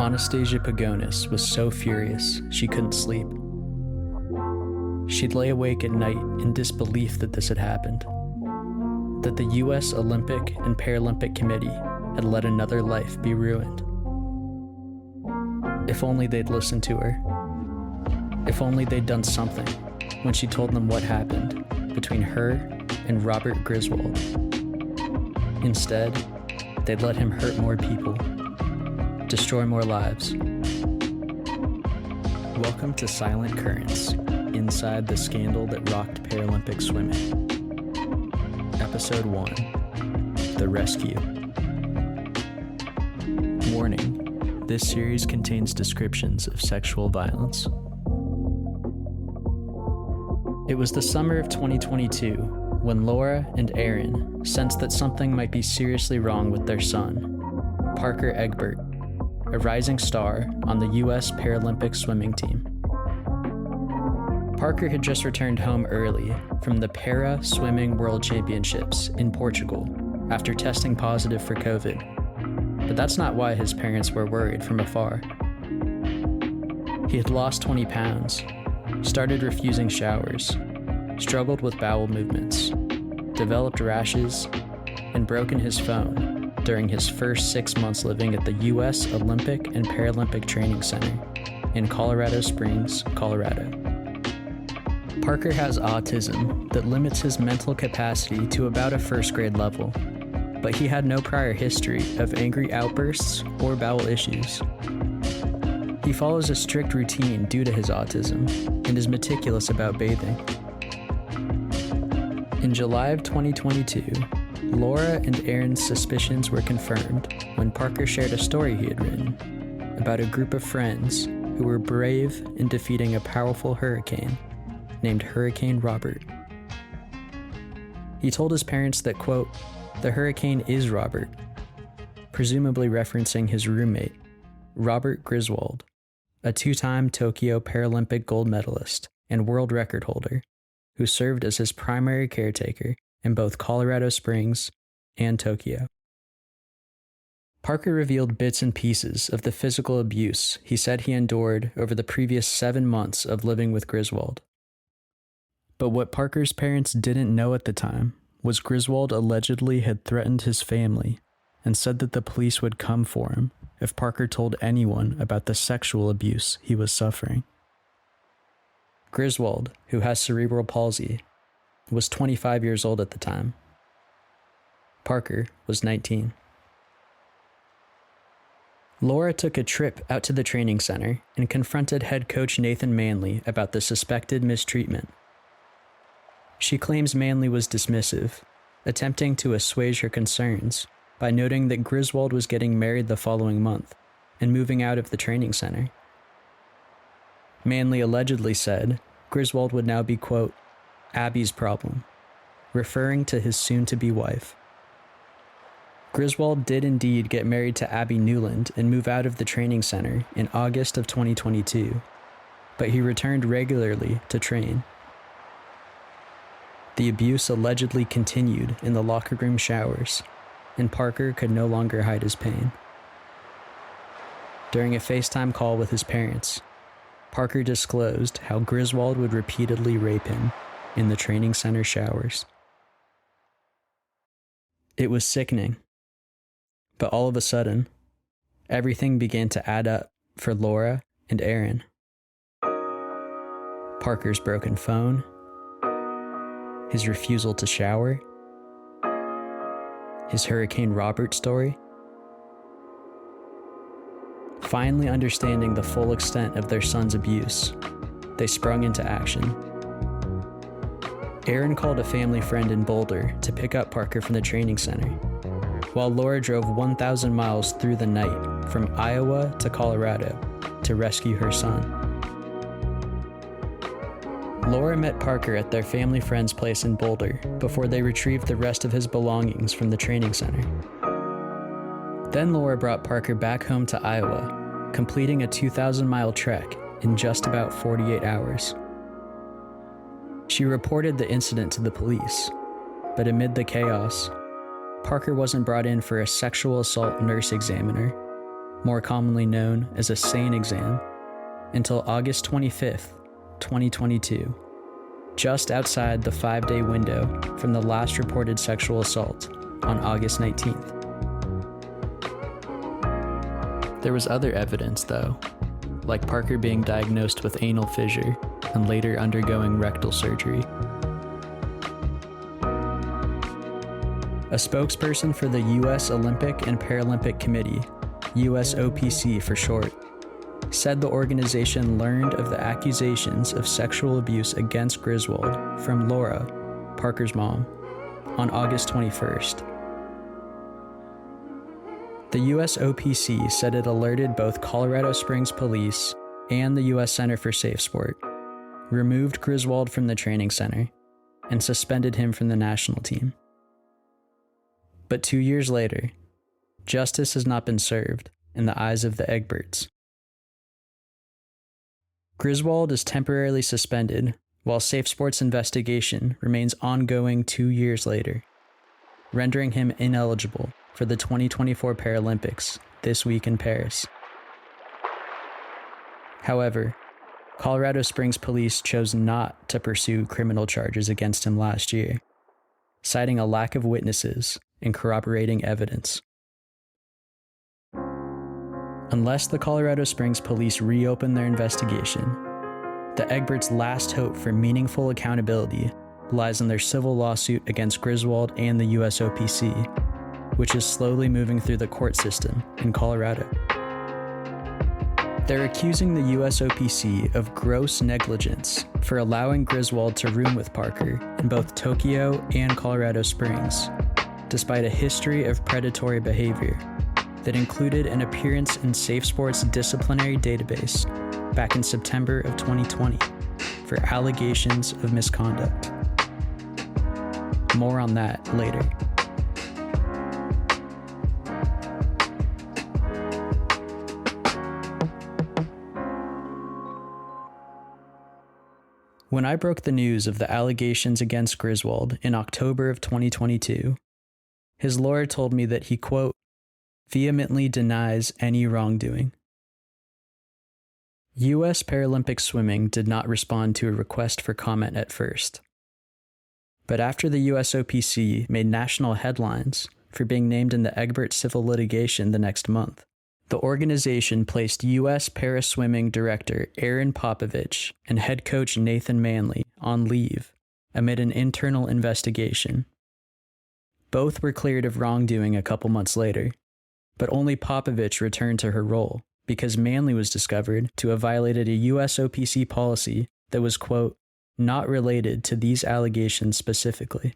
Anastasia Pagonis was so furious she couldn't sleep. She'd lay awake at night in disbelief that this had happened, that the U.S. Olympic and Paralympic Committee had let another life be ruined. If only they'd listened to her. If only they'd done something when she told them what happened between her and Robert Griswold. Instead, they'd let him hurt more people, destroy more lives. Welcome to Silent Currents, inside the scandal that rocked Paralympic swimming. Episode 1, The Rescue. Warning, this series contains descriptions of sexual violence. It was the summer of 2022 when Laura and Aaron sensed that something might be seriously wrong with their son, Parker Egbert, a rising star on the U.S. Paralympic swimming team. Parker had just returned home early from the Para Swimming World Championships in Portugal after testing positive for COVID, but that's not why his parents were worried from afar. He had lost 20 pounds, started refusing showers, struggled with bowel movements, developed rashes, and broken his phone during his first 6 months living at the U.S. Olympic and Paralympic Training Center in Colorado Springs, Colorado. Parker has autism that limits his mental capacity to about a first grade level, but he had no prior history of angry outbursts or bowel issues. He follows a strict routine due to his autism and is meticulous about bathing. In July of 2022, Laura and Aaron's suspicions were confirmed when Parker shared a story he had written about a group of friends who were brave in defeating a powerful hurricane named Hurricane Robert. He told his parents that, quote, "The hurricane is Robert," presumably referencing his roommate, Robert Griswold, a two-time Tokyo Paralympic gold medalist and world record holder who served as his primary caretaker in both Colorado Springs and Tokyo. Parker revealed bits and pieces of the physical abuse he said he endured over the previous 7 months of living with Griswold. But what Parker's parents didn't know at the time was Griswold allegedly had threatened his family and said that the police would come for him if Parker told anyone about the sexual abuse he was suffering. Griswold, who has cerebral palsy, was 25 years old at the time. Parker was 19. Laura took a trip out to the training center and confronted head coach Nathan Manley about the suspected mistreatment. She claims Manley was dismissive, attempting to assuage her concerns by noting that Griswold was getting married the following month and moving out of the training center. Manley allegedly said Griswold would now be, quote, Abby's problem, referring to his soon-to-be wife. Griswold did indeed get married to Abby Newland and move out of the training center in August of 2022, but he returned regularly to train. The abuse allegedly continued in the locker room showers, and Parker could no longer hide his pain. During a FaceTime call with his parents, Parker disclosed how Griswold would repeatedly rape him in the training center showers. It was sickening, but all of a sudden, everything began to add up for Laura and Aaron. Parker's broken phone, his refusal to shower, his Hurricane Robert story. Finally understanding the full extent of their son's abuse, they sprung into action. Aaron called a family friend in Boulder to pick up Parker from the training center, while Laura drove 1,000 miles through the night from Iowa to Colorado to rescue her son. Laura met Parker at their family friend's place in Boulder before they retrieved the rest of his belongings from the training center. Then Laura brought Parker back home to Iowa, completing a 2,000-mile trek in just about 48 hours. She reported the incident to the police, but amid the chaos, Parker wasn't brought in for a sexual assault nurse examiner more commonly known as a SANE exam, until August 25th, 2022, just outside the 5-day window from the last reported sexual assault on August 19th. There was other evidence, though, like Parker being diagnosed with anal fissure and later undergoing rectal surgery. A spokesperson for the U.S. Olympic and Paralympic Committee, USOPC for short, said the organization learned of the accusations of sexual abuse against Griswold from Laura, Parker's mom, on August 21st. The USOPC said it alerted both Colorado Springs Police and the U.S. Center for Safe Sport, removed Griswold from the training center, and suspended him from the national team. But 2 years later, justice has not been served in the eyes of the Egberts. Griswold is temporarily suspended while Safe Sport's investigation remains ongoing 2 years later, rendering him ineligible for the 2024 Paralympics this week in Paris. However, Colorado Springs Police chose not to pursue criminal charges against him last year, citing a lack of witnesses and corroborating evidence. Unless the Colorado Springs Police reopen their investigation, the Egberts' last hope for meaningful accountability lies in their civil lawsuit against Griswold and the USOPC, which is slowly moving through the court system in Colorado. They're accusing the USOPC of gross negligence for allowing Griswold to room with Parker in both Tokyo and Colorado Springs, despite a history of predatory behavior that included an appearance in Safe Sport's disciplinary database back in September of 2020 for allegations of misconduct. More on that later. When I broke the news of the allegations against Griswold in October of 2022, his lawyer told me that he, quote, vehemently denies any wrongdoing. U.S. Paralympic Swimming did not respond to a request for comment at first. But after the USOPC made national headlines for being named in the Egbert civil litigation the next month, the organization placed U.S. Paraswimming Director Aaron Popovich and head coach Nathan Manley on leave amid an internal investigation. Both were cleared of wrongdoing a couple months later, but only Popovich returned to her role because Manley was discovered to have violated a USOPC policy that was, quote, not related to these allegations specifically.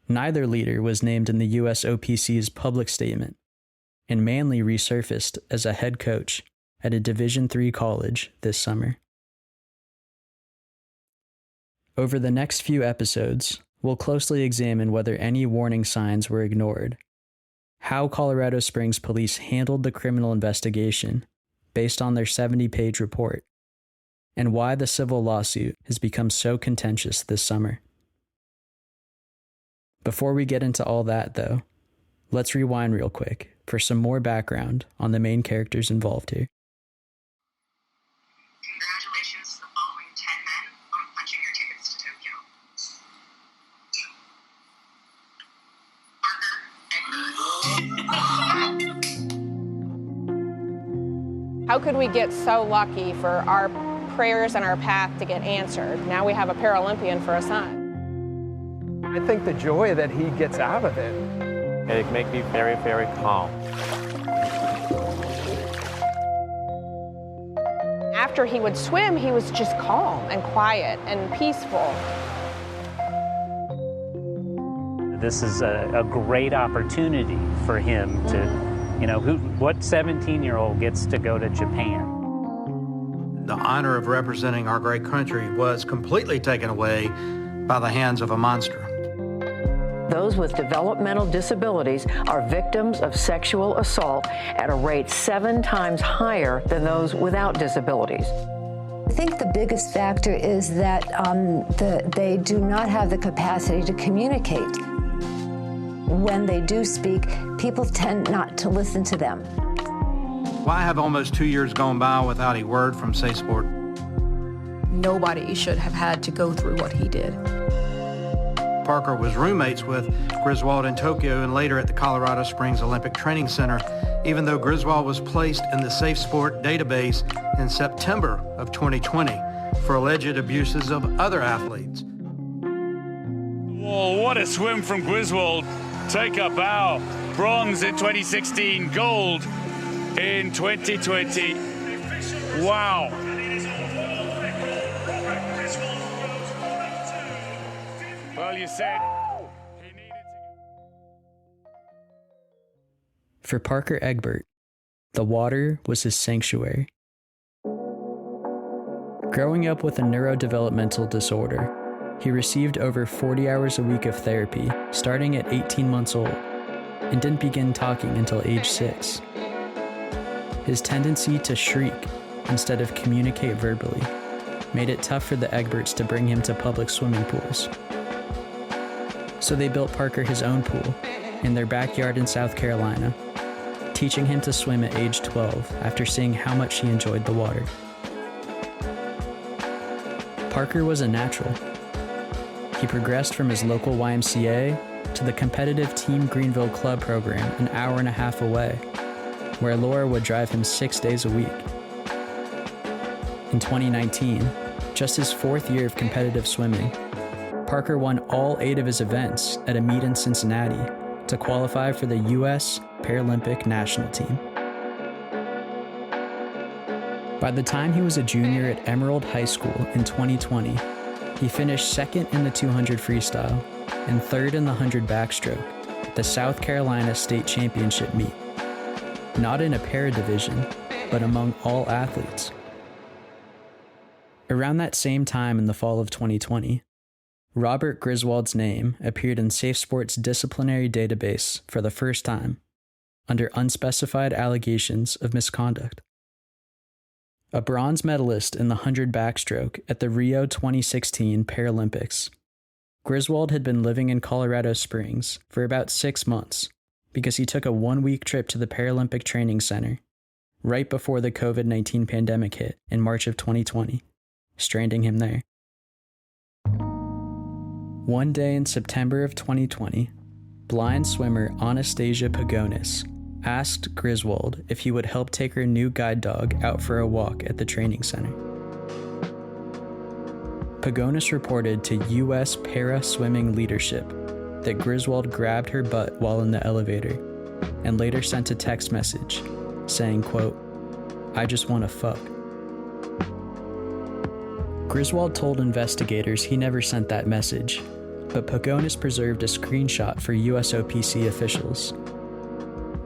Neither leader was named in the USOPC's public statement, and Manley resurfaced as a head coach at a Division III college this summer. Over the next few episodes, we'll closely examine whether any warning signs were ignored, how Colorado Springs Police handled the criminal investigation based on their 70-page report, and why the civil lawsuit has become so contentious this summer. Before we get into all that, though, let's rewind real quick for some more background on the main characters involved here. Congratulations to the following 10 men on punching your tickets to Tokyo. How could we get so lucky for our prayers and our path to get answered? Now we have a Paralympian for a son. I think the joy that he gets out of it makes me very, very calm. After he would swim, he was just calm and quiet and peaceful. This is a great opportunity for him to, what 17-year-old gets to go to Japan? The honor of representing our great country was completely taken away by the hands of a monster. Those with developmental disabilities are victims of sexual assault at a rate 7 times higher than those without disabilities. I think the biggest factor is that they do not have the capacity to communicate. When they do speak, people tend not to listen to them. Why have almost 2 years gone by without a word from Safe Sport? Nobody should have had to go through what he did. Parker was roommates with Griswold in Tokyo and later at the Colorado Springs Olympic Training Center, even though Griswold was placed in the Safe Sport database in September of 2020 for alleged abuses of other athletes. Whoa, what a swim from Griswold. Take a bow. Bronze in 2016, gold in 2020. Wow. Well, you said he needed to. For Parker Egbert, the water was his sanctuary. Growing up with a neurodevelopmental disorder, he received over 40 hours a week of therapy starting at 18 months old and didn't begin talking until age 6. His tendency to shriek instead of communicate verbally made it tough for the Egberts to bring him to public swimming pools. So they built Parker his own pool in their backyard in South Carolina, teaching him to swim at age 12 after seeing how much he enjoyed the water. Parker was a natural. He progressed from his local YMCA to the competitive Team Greenville Club program an hour and a half away, where Laura would drive him 6 days a week. In 2019, just his 4th year of competitive swimming, Parker won all 8 of his events at a meet in Cincinnati to qualify for the U.S. Paralympic national team. By the time he was a junior at Emerald High School in 2020, he finished 2nd in the 200 freestyle and 3rd in the 100 backstroke at the South Carolina State Championship meet, not in a para division, but among all athletes. Around that same time in the fall of 2020, Robert Griswold's name appeared in Safe Sport's disciplinary database for the first time, under unspecified allegations of misconduct. A bronze medalist in the 100 backstroke at the Rio 2016 Paralympics, Griswold had been living in Colorado Springs for about 6 months because he took a 1-week trip to the Paralympic Training Center right before the COVID-19 pandemic hit in March of 2020, stranding him there. One day in September of 2020, blind swimmer Anastasia Pagonis asked Griswold if he would help take her new guide dog out for a walk at the training center. Pagonis reported to U.S. Para Swimming leadership that Griswold grabbed her butt while in the elevator and later sent a text message saying, quote, "I just want to fuck." Griswold told investigators he never sent that message, but Pagonis preserved a screenshot for USOPC officials.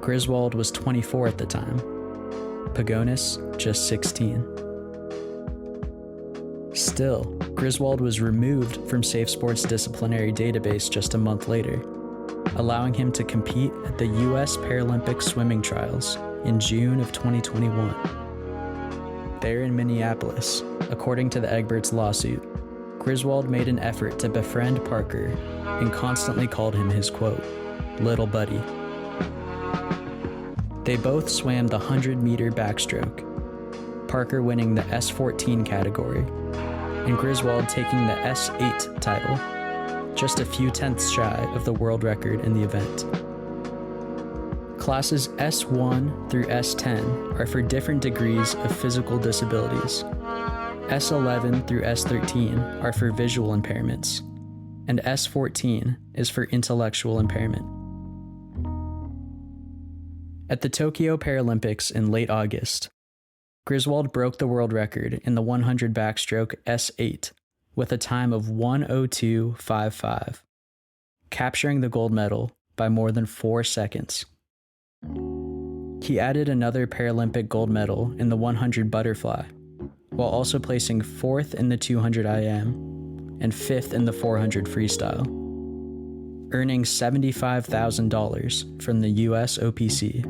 Griswold was 24 at the time, Pagonis just 16. Still, Griswold was removed from Safe Sport's disciplinary database just a month later, allowing him to compete at the U.S. Paralympic swimming trials in June of 2021. There in Minneapolis, according to the Egberts' lawsuit, Griswold made an effort to befriend Parker and constantly called him his, quote, "little buddy." They both swam the 100-meter backstroke, Parker winning the S14 category, and Griswold taking the S8 title, just a few tenths shy of the world record in the event. Classes S1 through S10 are for different degrees of physical disabilities. S11 through S13 are for visual impairments, and S14 is for intellectual impairment. At the Tokyo Paralympics in late August, Griswold broke the world record in the 100 backstroke S8 with a time of 1:02.55, capturing the gold medal by more than 4 seconds. He added another Paralympic gold medal in the 100 butterfly, while also placing 4th in the 200 IM and 5th in the 400 freestyle, earning $75,000 from the US OPC.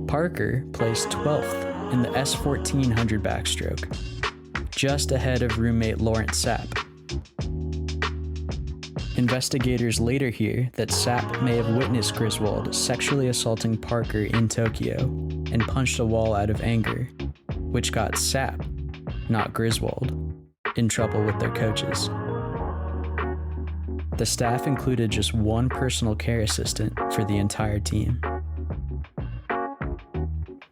Parker placed 12th in the S14 100 backstroke, just ahead of roommate Lawrence Sapp. Investigators later hear that Sapp may have witnessed Griswold sexually assaulting Parker in Tokyo and punched a wall out of anger, which got Sapp, not Griswold, in trouble with their coaches. The staff included just one personal care assistant for the entire team.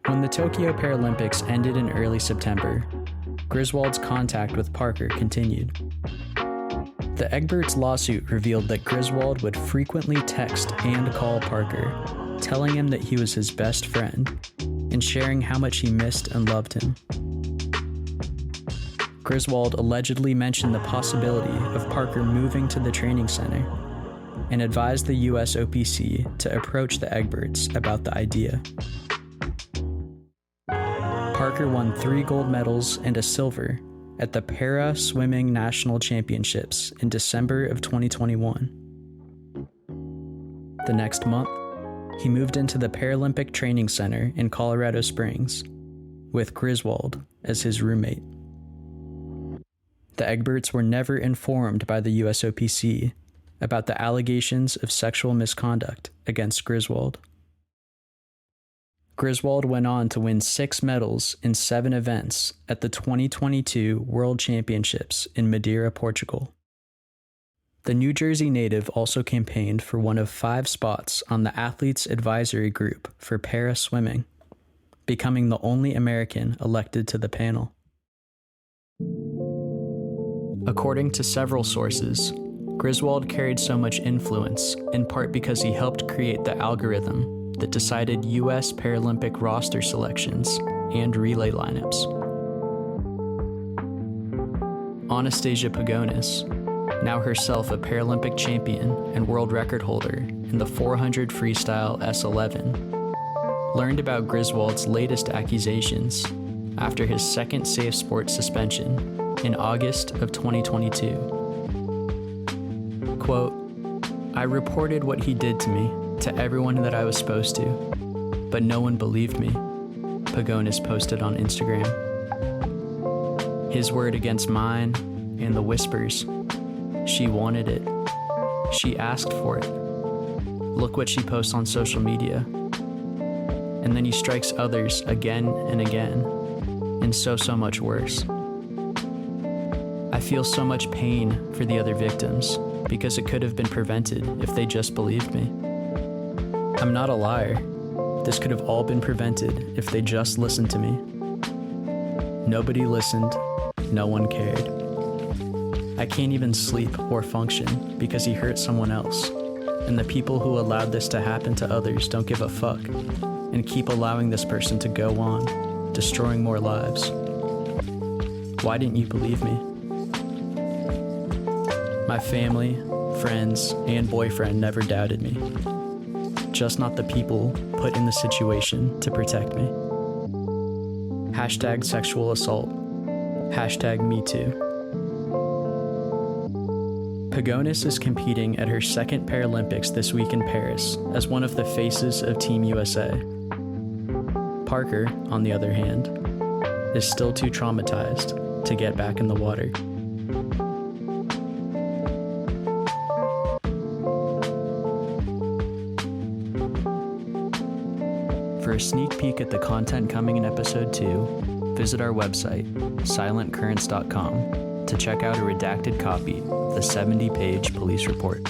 When the Tokyo Paralympics ended in early September, Griswold's contact with Parker continued. The Egberts lawsuit revealed that Griswold would frequently text and call Parker, telling him that he was his best friend and sharing how much he missed and loved him. Griswold allegedly mentioned the possibility of Parker moving to the training center and advised the USOPC to approach the Egberts about the idea. Parker won 3 gold medals and a silver at the Para Swimming National Championships in December of 2021. The next month, he moved into the Paralympic Training Center in Colorado Springs, with Griswold as his roommate. The Egberts were never informed by the USOPC about the allegations of sexual misconduct against Griswold. Griswold went on to win 6 medals in 7 events at the 2022 World Championships in Madeira, Portugal. The New Jersey native also campaigned for one of 5 spots on the Athletes Advisory Group for para swimming, becoming the only American elected to the panel. According to several sources, Griswold carried so much influence in part because he helped create the algorithm that decided U.S. Paralympic roster selections and relay lineups. Anastasia Pagonis, now herself a Paralympic champion and world record holder in the 400 freestyle S11, learned about Griswold's latest accusations after his second safe sport suspension in August of 2022. Quote, "I reported what he did to me to everyone that I was supposed to, but no one believed me," Pagonis posted on Instagram. His word against mine and the whispers. She wanted it. She asked for it. Look what she posts on social media. And then he strikes others again and again, and so much worse. I feel so much pain for the other victims because it could have been prevented if they just believed me. I'm not a liar. This could have all been prevented if they just listened to me. Nobody listened. No one cared. I can't even sleep or function because he hurt someone else, and the people who allowed this to happen to others don't give a fuck and keep allowing this person to go on, destroying more lives. Why didn't you believe me? My family, friends, and boyfriend never doubted me. Just not the people put in the situation to protect me. Hashtag sexual assault. Hashtag me too. Pagonis is competing at her second Paralympics this week in Paris as one of the faces of Team USA. Parker, on the other hand, is still too traumatized to get back in the water. For a sneak peek at the content coming in episode 2, visit our website, silentcurrents.com, to check out a redacted copy of the 70-page police report.